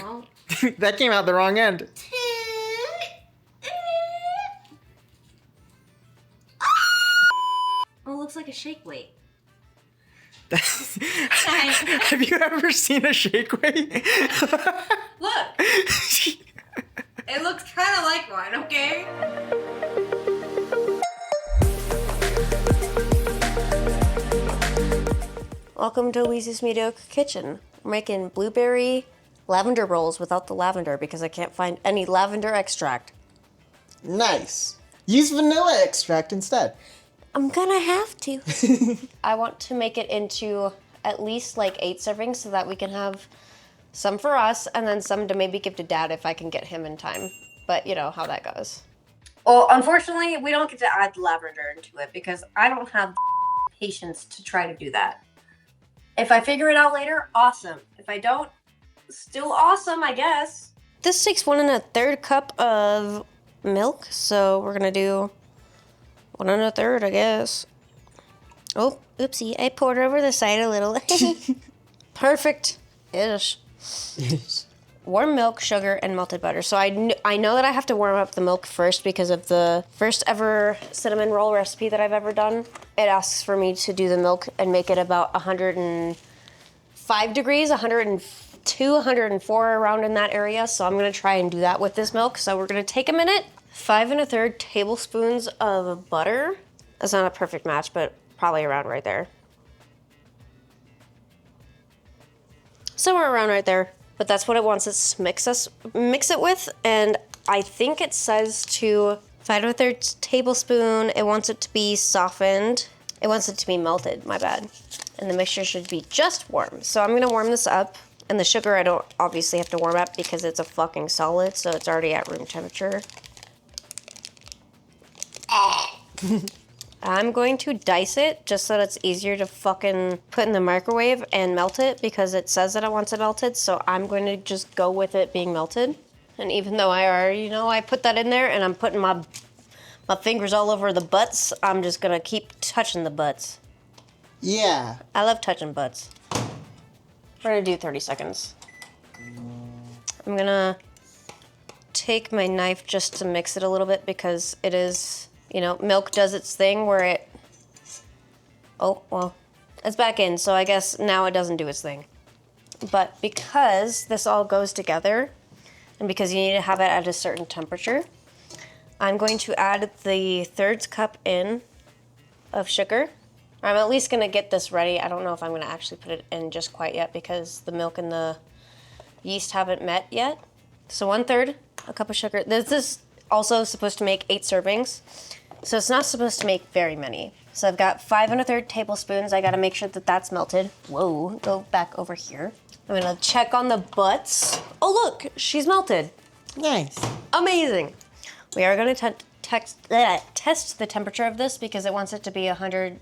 out. That came out the wrong end. Oh, it looks like a shake weight. Have you ever seen a shake weight? Look! It looks kind of like one, okay? Welcome to Wheezy's Mediocre Kitchen. We're making blueberry lavender rolls without the lavender because I can't find any lavender extract. Nice. Use vanilla extract instead. I'm gonna have to. I want to make it into at least like 8 servings so that we can have some for us and then some to maybe give to Dad if I can get him in time. But you know how that goes. Well, unfortunately, we don't get to add lavender into it because I don't have patience to try to do that. If I figure it out later, awesome. If I don't, still awesome, I guess. This takes 1 1/3 cup of milk, so we're gonna do 1 1/3, I guess. Oh, oopsie, I poured over the side a little. Perfect-ish. Warm milk, sugar, and melted butter. So I know that I have to warm up the milk first because of the first ever cinnamon roll recipe that I've ever done. It asks for me to do the milk and make it about 105 degrees, 102, 104, around in that area. So I'm gonna try and do that with this milk. So we're gonna take a minute. 5 1/3 tablespoons of butter. That's not a perfect match, but probably around right there. Somewhere around right there. But that's what it wants us to mix it with. And I think it says to 5 1/3 tablespoon. It wants it to be softened. It wants it to be melted, my bad. And the mixture should be just warm. So I'm gonna warm this up. And the sugar I don't obviously have to warm up because it's a fucking solid, so it's already at room temperature. I'm going to dice it just so that it's easier to fucking put in the microwave and melt it because it says that it wants it melted, so I'm going to just go with it being melted. And even though I already know I put that in there and I'm putting my fingers all over the butts, I'm just gonna keep touching the butts. Yeah. I love touching butts. We're gonna do 30 seconds. I'm gonna take my knife just to mix it a little bit because it is, you know, milk does its thing where it, oh, well, it's back in, so I guess now it doesn't do its thing. But because this all goes together, and because you need to have it at a certain temperature, I'm going to add the 1/3 cup in of sugar. I'm at least gonna get this ready. I don't know if I'm gonna actually put it in just quite yet because the milk and the yeast haven't met yet. So 1/3 a cup of sugar. This is also supposed to make 8 servings. So it's not supposed to make very many. So I've got 5 1/3 tablespoons. I gotta make sure that that's melted. Whoa, go back over here. I'm gonna check on the butts. Oh look, she's melted. Nice. Amazing. We are gonna test the temperature of this because it wants it to be 100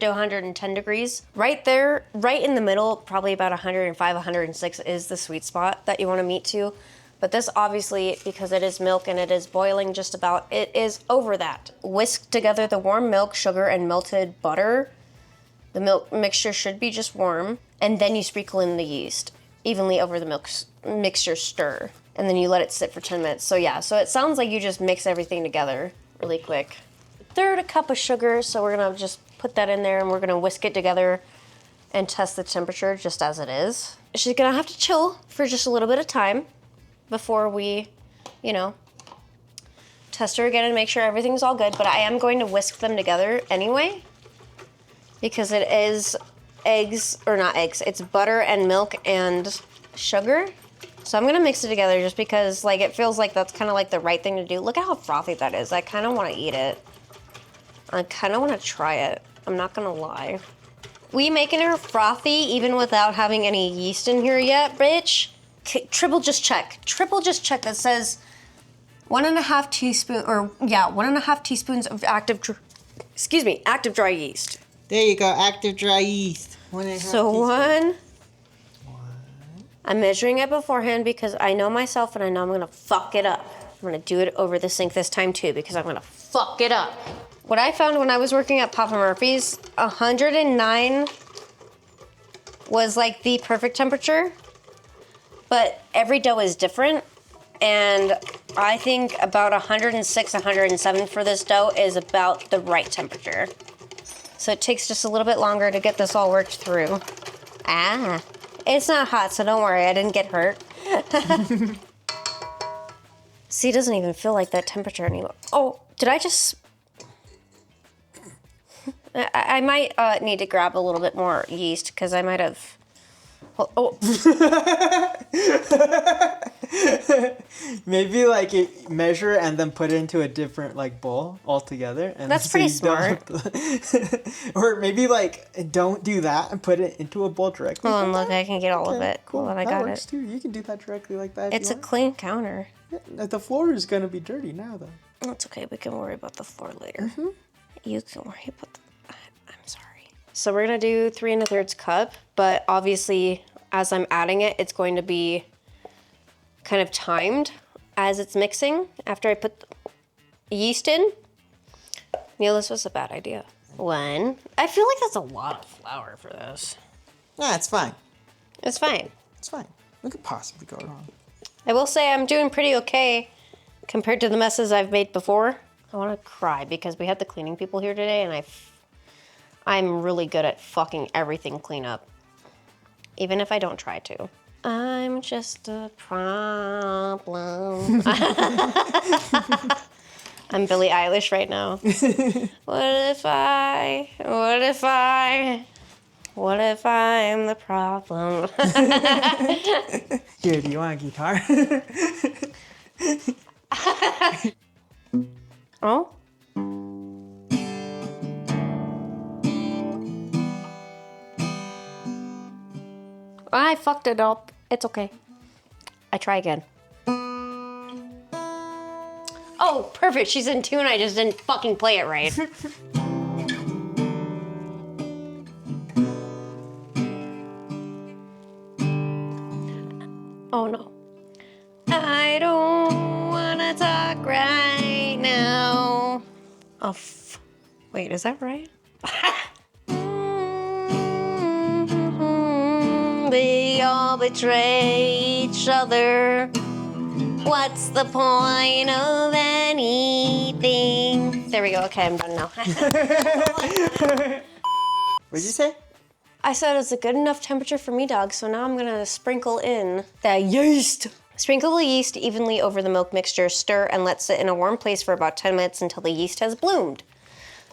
to 110 degrees. Right there, right in the middle, probably about 105, 106 is the sweet spot that you wanna meet to. But this obviously, because it is milk and it is boiling just about, it is over that. Whisk together the warm milk, sugar, and melted butter. The milk mixture should be just warm. And then you sprinkle in the yeast evenly over the milk mixture stir. And then you let it sit for 10 minutes. So yeah, so it sounds like you just mix everything together really quick. 1/3 cup of sugar, so we're gonna just put that in there and we're gonna whisk it together and test the temperature just as it is. She's gonna have to chill for just a little bit of time before we, you know, test her again and make sure everything's all good. But I am going to whisk them together anyway because it is eggs, or not eggs, it's butter and milk and sugar. So I'm gonna mix it together just because like it feels like that's kind of like the right thing to do. Look at how frothy that is. I kind of want to eat it. I kind of want to try it. I'm not gonna lie. We making her frothy even without having any yeast in here yet, bitch? Triple just check that says 1.5 teaspoons, or yeah, 1.5 teaspoons of active dry yeast. There you go, active dry yeast. 1.5 So teaspoons. I'm measuring it beforehand because I know myself and I know I'm gonna fuck it up. I'm gonna do it over the sink this time too because I'm gonna fuck it up. What I found when I was working at Papa Murphy's, 109 was like the perfect temperature. but every dough is different. And I think about 106, 107 for this dough is about the right temperature. So it takes just a little bit longer to get this all worked through. Ah, it's not hot, so don't worry, I didn't get hurt. See, it doesn't even feel like that temperature anymore. Oh, did I just... I might need to grab a little bit more yeast, because I might have... Oh. Maybe like measure and then put it into a different like bowl altogether. And That's pretty smart. Or maybe like don't do that and put it into a bowl directly. Oh, and look, I can get all of it. Cool. Well, I that got works it. too. You can do that directly like that. It's a clean counter. Yeah, the floor is gonna be dirty now though. That's okay. We can worry about the floor later. You can worry about the... I'm sorry. So we're gonna do 3 1/3 cup, but obviously as I'm adding it, it's going to be kind of timed as it's mixing after I put the yeast in. Neil, this was a bad idea. 1. I feel like that's a lot of flour for this. Yeah, it's fine. It's fine. It's fine. What could possibly go wrong? I will say I'm doing pretty okay compared to the messes I've made before. I want to cry because we had the cleaning people here today and I'm really good at fucking everything clean up. Even if I don't try to. I'm just a problem. I'm Billie Eilish right now. What if I'm the problem? Here, do you want a guitar? Oh? I fucked it up. It's okay. I try again. Oh, perfect. She's in tune. I just didn't fucking play it right. Oh no. I don't wanna talk right now. Oh, wait, is that right? We all betray each other. What's the point of anything? There we go. Okay, I'm done now. What'd you say? I said it's a good enough temperature for me, dog, so now I'm gonna sprinkle in the yeast. Sprinkle the yeast evenly over the milk mixture, stir, and let sit in a warm place for about 10 minutes until the yeast has bloomed.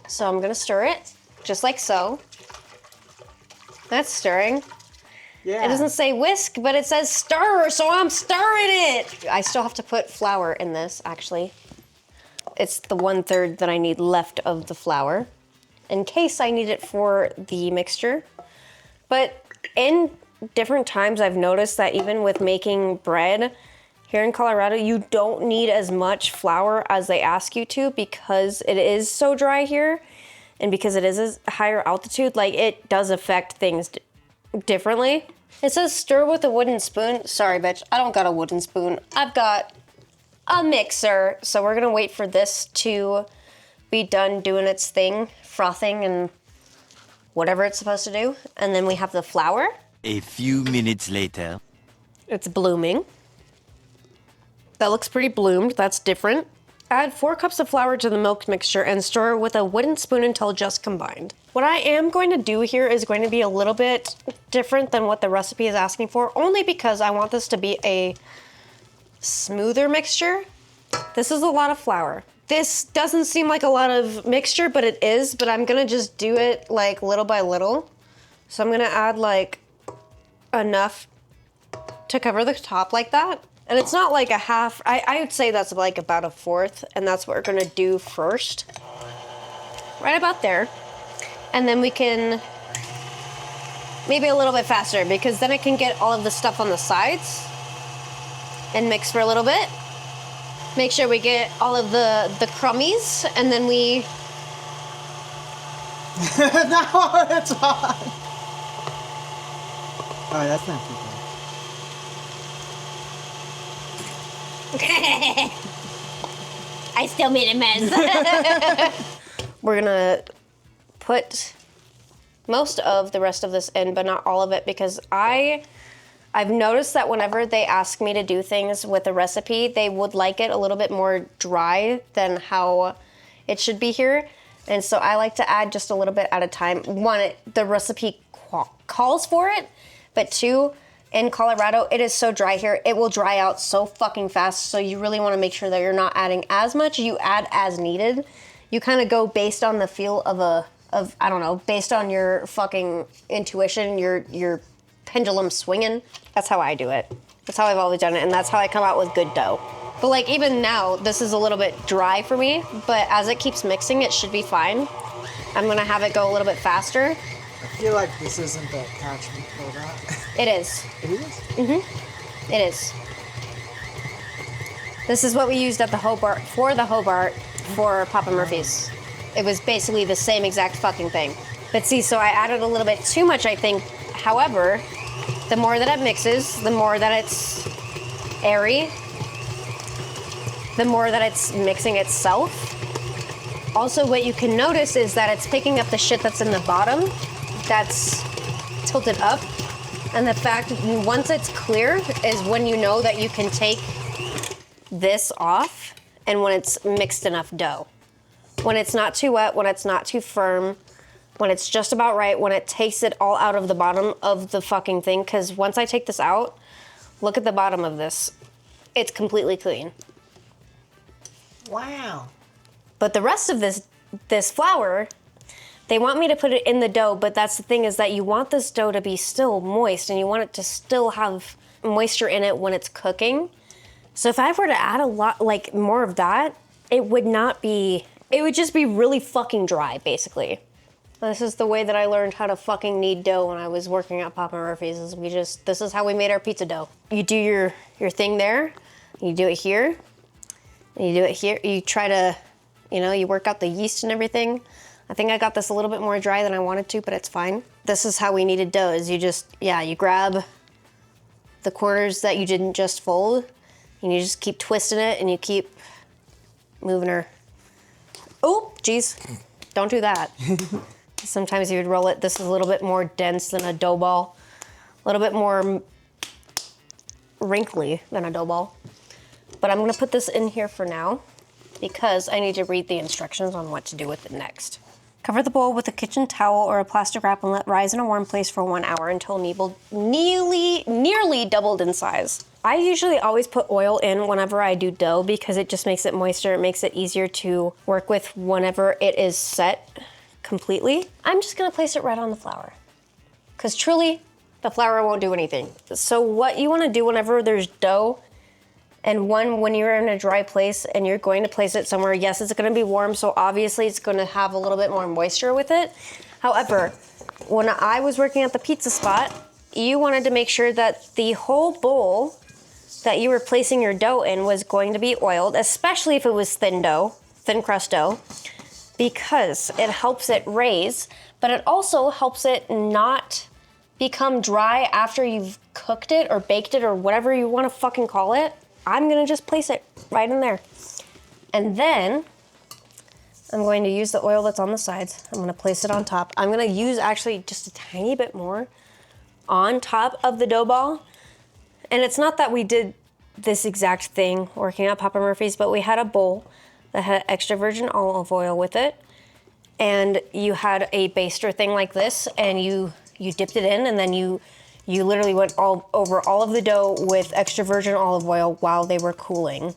So I'm gonna stir it, just like so. That's stirring. Yeah. It doesn't say whisk, but it says stir, so I'm stirring it. I still have to put flour in this, actually. It's the 1/3 that I need left of the flour, in case I need it for the mixture. But in different times, I've noticed that even with making bread here in Colorado, you don't need as much flour as they ask you to because it is so dry here. And because it is a higher altitude, like it does affect things differently. It says stir with a wooden spoon. Sorry, bitch, I don't got a wooden spoon. I've got a mixer. So we're gonna wait for this to be done doing its thing, frothing and whatever it's supposed to do. And then we have the flour. A few minutes later. It's blooming. That looks pretty bloomed, that's different. Add 4 cups of flour to the milk mixture and stir with a wooden spoon until just combined. What I am going to do here is going to be a little bit different than what the recipe is asking for, only because I want this to be a smoother mixture. This is a lot of flour. This doesn't seem like a lot of mixture, but it is, but I'm gonna just do it like little by little. So I'm gonna add like enough to cover the top like that. And it's not like a half, I would say that's like about a 1/4, and that's what we're gonna do first. Right about there. And then we can, maybe a little bit faster, because then it can get all of the stuff on the sides and mix for a little bit. Make sure we get all of the crummies, and then we... No, it's hot. Oh, that's not too bad. I still made a mess. We're gonna put most of the rest of this in, but not all of it, because I I've noticed that whenever they ask me to do things with a recipe, they would like it a little bit more dry than how it should be here. And so I like to add just a little bit at a time. One, the recipe calls for it, but two, in Colorado, it is so dry here. It will dry out so fucking fast. So you really want to make sure that you're not adding as much. You add as needed. You kind of go based on the feel of I don't know, based on your fucking intuition, your pendulum swinging. That's how I do it. That's how I've always done it, and that's how I come out with good dough. But like even now, this is a little bit dry for me, but as it keeps mixing, it should be fine. I'm gonna have it go a little bit faster. I feel like this isn't the catch me for that. It is. It is? Mm-hmm. It is. This is what we used at the Hobart, for Papa Murphy's. It was basically the same exact fucking thing. But see, so I added a little bit too much, I think. However, the more that it mixes, the more that it's airy, the more that it's mixing itself. Also, what you can notice is that it's picking up the shit that's in the bottom that's tilted up. And the fact, once it's clear, is when you know that you can take this off and when it's mixed enough dough. When it's not too wet, when it's not too firm, when it's just about right, when it takes it all out of the bottom of the fucking thing. Because once I take this out, look at the bottom of this. It's completely clean. Wow. But the rest of this flour, they want me to put it in the dough, but that's the thing is that you want this dough to be still moist and you want it to still have moisture in it when it's cooking. So if I were to add a lot, like more of that, it would just be really fucking dry, basically. This is the way that I learned how to fucking knead dough when I was working at Papa Murphy's. This is how we made our pizza dough. You do your thing there, you do it here, and you do it here. You try to, you work out the yeast and everything. I think I got this a little bit more dry than I wanted to, but it's fine. This is how we kneaded dough, is you grab the corners that you didn't just fold, and you just keep twisting it, and you keep moving her. Oh, geez, don't do that. Sometimes you would roll it. This is a little bit more dense than a dough ball. A little bit more wrinkly than a dough ball. But I'm gonna put this in here for now because I need to read the instructions on what to do with it next. Cover the bowl with a kitchen towel or a plastic wrap and let rise in a warm place for 1 hour until nearly doubled in size. I usually always put oil in whenever I do dough because it just makes it moister. It makes it easier to work with whenever it is set completely. I'm just gonna place it right on the flour because truly the flour won't do anything. So what you wanna do whenever there's dough and when you're in a dry place and you're going to place it somewhere, yes, it's gonna be warm, so obviously it's gonna have a little bit more moisture with it. However, when I was working at the pizza spot, you wanted to make sure that the whole bowl that you were placing your dough in was going to be oiled, especially if it was thin crust dough, because it helps it raise, but it also helps it not become dry after you've cooked it or baked it or whatever you want to fucking call it. I'm gonna just place it right in there. And then I'm going to use the oil that's on the sides. I'm gonna place it on top. I'm gonna use actually just a tiny bit more on top of the dough ball. And it's not that we did this exact thing working at Papa Murphy's, but we had a bowl that had extra virgin olive oil with it. And you had a baster thing like this, and you dipped it in, and then you literally went all over all of the dough with extra virgin olive oil while they were cooling.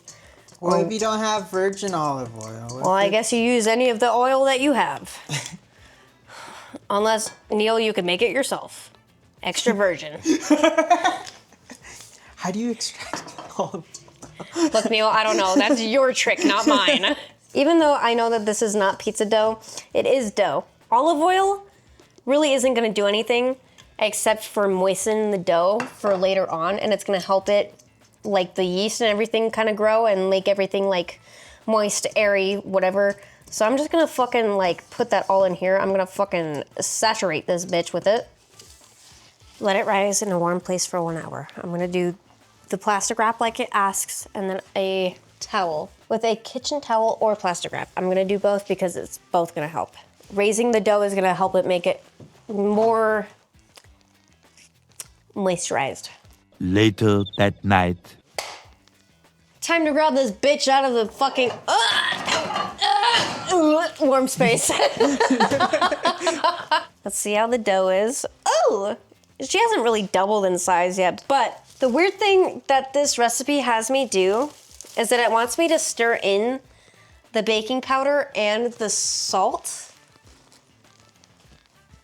Well, if you don't have virgin olive oil. Well, I guess you use any of the oil that you have. Unless, Neil, you could make it yourself. Extra virgin. How do you extract olive oil? Look, Neil, I don't know. That's your trick, not mine. Even though I know that this is not pizza dough, it is dough. Olive oil really isn't going to do anything except for moisten the dough for later on, and it's going to help it, like the yeast and everything, kind of grow and make everything like moist, airy, whatever. So I'm just going to fucking like put that all in here. I'm going to fucking saturate this bitch with it. Let it rise in a warm place for 1 hour. I'm going to do the plastic wrap like it asks, and then a towel with a kitchen towel or plastic wrap. I'm going to do both because it's both going to help. Raising the dough is going to help it make it more moisturized. Later that night. Time to grab this bitch out of the fucking warm space. Let's see how the dough is. Oh, she hasn't really doubled in size yet, but the weird thing that this recipe has me do is that it wants me to stir in the baking powder and the salt.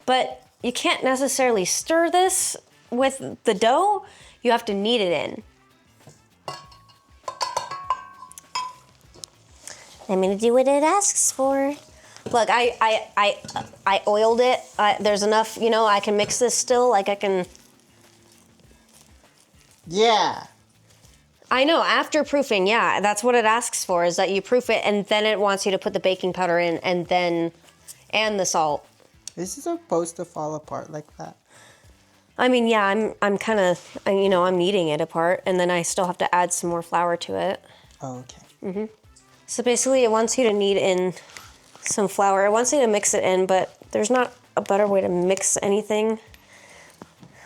But you can't necessarily stir this with the dough. You have to knead it in. I'm gonna do what it asks for. Look, I oiled it. There's enough, you know, I can mix this still. Like I can. Yeah. I know, after proofing, yeah, that's what it asks for, is that you proof it and then it wants you to put the baking powder in and the salt. This is supposed to fall apart like that. I mean, yeah, I'm kind of, you know, I'm kneading it apart and then I still have to add some more flour to it. Oh, okay. Mm-hmm. So basically it wants you to knead in some flour. It wants you to mix it in, but there's not a better way to mix anything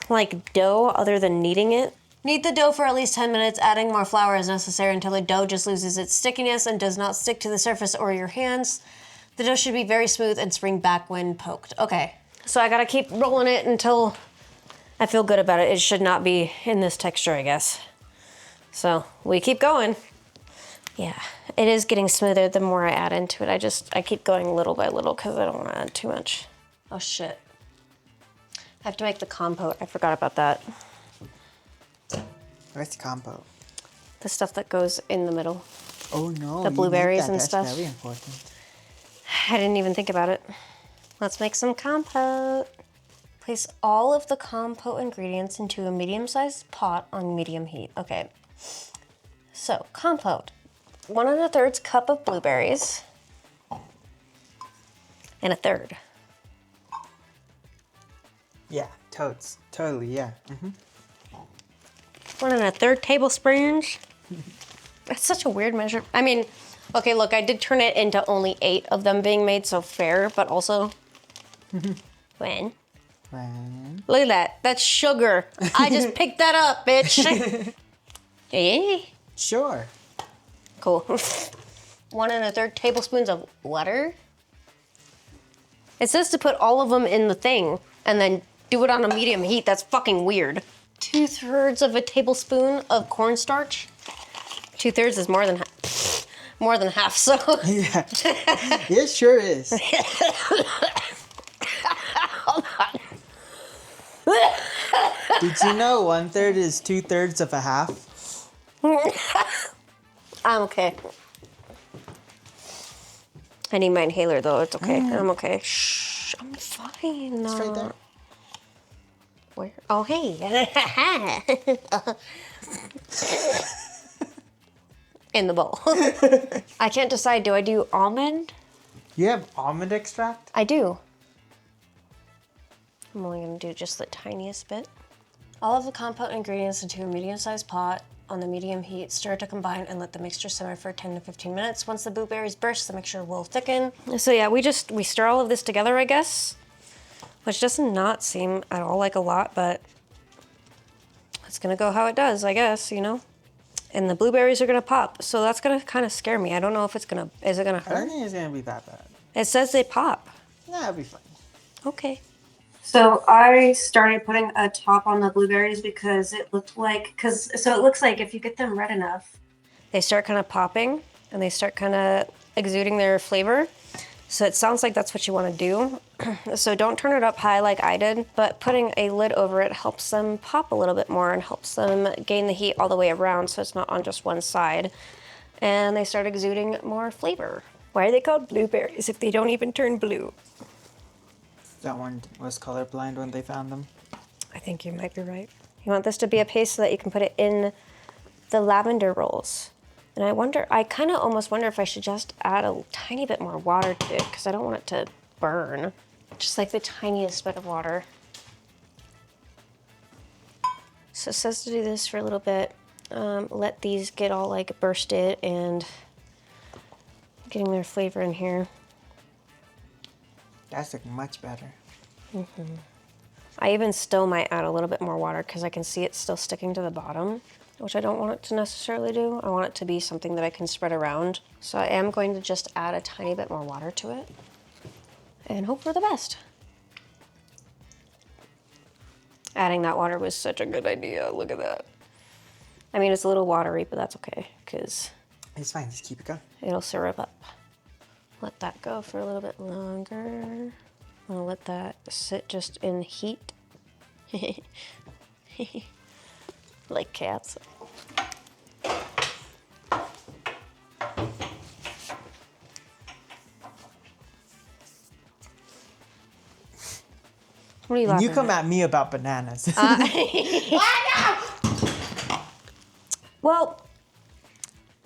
like dough other than kneading it. Knead the dough for at least 10 minutes, adding more flour as necessary until the dough just loses its stickiness and does not stick to the surface or your hands. The dough should be very smooth and spring back when poked. Okay, so I gotta keep rolling it until I feel good about it. It should not be in this texture, I guess. So we keep going. Yeah, it is getting smoother the more I add into it. I keep going little by little because I don't want to add too much. Oh shit. I have to make the compote. I forgot about that. What's compote? The stuff that goes in the middle. Oh no. The blueberries and That's stuff. very important. I didn't even think about it. Let's make some compote. Place all of the compote ingredients into a medium-sized pot on medium heat. Okay. So, compote. 1 1/3 cup of blueberries. And 1/3. Yeah, totes. Totally, yeah. 1 1/3 tablespoons. That's such a weird measure. I mean, okay, look, I did turn it into only 8 of them being made, so fair, but also, when? Look at that. That's sugar. I just picked that up, bitch. Hey. Sure. Cool. 1 1/3 tablespoons of water. It says to put all of them in the thing and then do it on a medium heat. That's fucking weird. 2/3 of a tablespoon of cornstarch. 2/3 is more than half, so. Yeah. It sure is. Hold on. Did you know 1/3 is 2/3 of a half? I'm okay. I need my inhaler though. It's okay. I'm okay. Shh. I'm fine. It's right there. Where? Oh, hey. In the bowl. I can't decide. Do I do almond? You have almond extract? I do. I'm only going to do just the tiniest bit. All of the compote ingredients into a medium-sized pot on the medium heat. Stir to combine and let the mixture simmer for 10 to 15 minutes. Once the blueberries burst, the mixture will thicken. So yeah, we stir all of this together, I guess, which does not seem at all like a lot, but it's gonna go how it does, I guess, you know? And the blueberries are gonna pop, so that's gonna kind of scare me. I don't know if is it gonna I don't hurt? think it's gonna be that bad. It says they pop. Nah, it'll be fine. Okay. So I started putting a top on the blueberries because it looks like if you get them red enough, they start kind of popping and they start kind of exuding their flavor. So it sounds like that's what you want to do. So don't turn it up high like I did, but putting a lid over it helps them pop a little bit more and helps them gain the heat all the way around so it's not on just one side. And they start exuding more flavor. Why are they called blueberries if they don't even turn blue? That one was colorblind when they found them. I think you might be right. You want this to be a paste so that you can put it in the lavender rolls. And I kind of almost wonder if I should just add a tiny bit more water to it because I don't want it to burn. Just like the tiniest bit of water. So it says to do this for a little bit. Let these get all like bursted and getting their flavor in here. That's like much better. I even still might add a little bit more water because I can see it still sticking to the bottom, which I don't want it to necessarily do. I want it to be something that I can spread around. So I am going to just add a tiny bit more water to it and hope for the best. Adding that water was such a good idea. Look at that. I mean, it's a little watery, but that's okay because It's fine, just keep it going. it'll syrup up. Let that go for a little bit longer. I'm gonna let that sit just in heat. Like cats. What are you laughing You come at me about bananas. Well,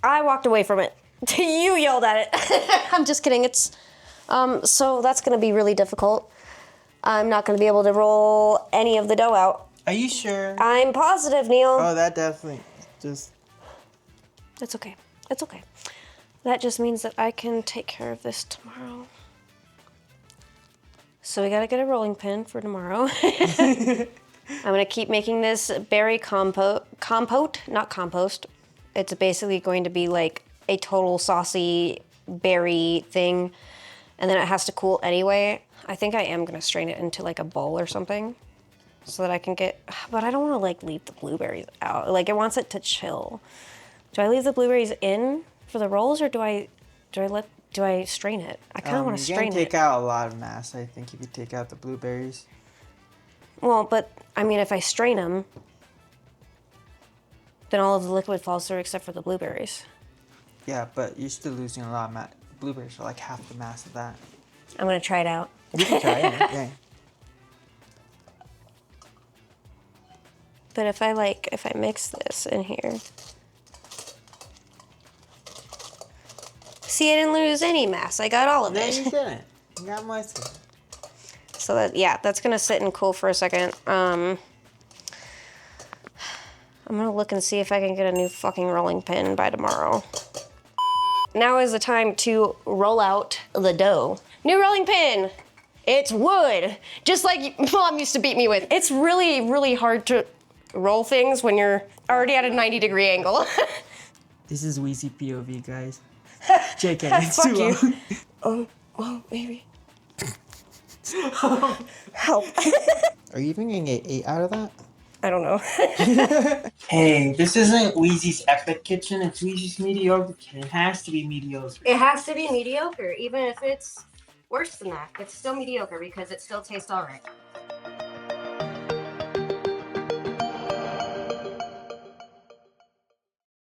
I walked away from it. You yelled at it. I'm just kidding. It's so that's gonna be really difficult. I'm not gonna be able to roll any of the dough out. Are you sure? I'm positive, Neil. Oh, that definitely just... It's okay. It's okay. That just means that I can take care of this tomorrow. So we gotta get a rolling pin for tomorrow. I'm gonna keep making this berry compote, not compost. It's basically going to be like a total saucy berry thing. And then it has to cool anyway. I think I am gonna strain it into like a bowl or something so that I can get, but I don't wanna like leave the blueberries out. Like it wants it to chill. Do I leave the blueberries in for the rolls or do I strain it? I kind of want to strain You can take it. out a lot of mass, I think, if you take out the blueberries. Well, but I mean, if I strain them, then all of the liquid falls through except for the blueberries. Yeah, but you're still losing a lot of blueberries are like half the mass of that. I'm gonna try it out. You can try it, yeah. But if I mix this in here. See, I didn't lose any mass. I got all of No, it. you didn't. You got most of it. So that, yeah, that's gonna sit and cool for a second. I'm gonna look and see if I can get a new fucking rolling pin by tomorrow. Now is the time to roll out the dough. New rolling pin. It's wood, just like Mom used to beat me with. It's really, really hard to roll things when you're already at a 90-degree angle. This is Wheezy POV, guys. JK, it's Fuck too you. long. Well, maybe. Help. Are you even gonna get 8 out of that? I don't know. Hey, this isn't Wheezy's epic kitchen, it's Wheezy's mediocre kitchen. It has to be mediocre. It has to be mediocre, even if it's worse than that. It's still mediocre because it still tastes all right.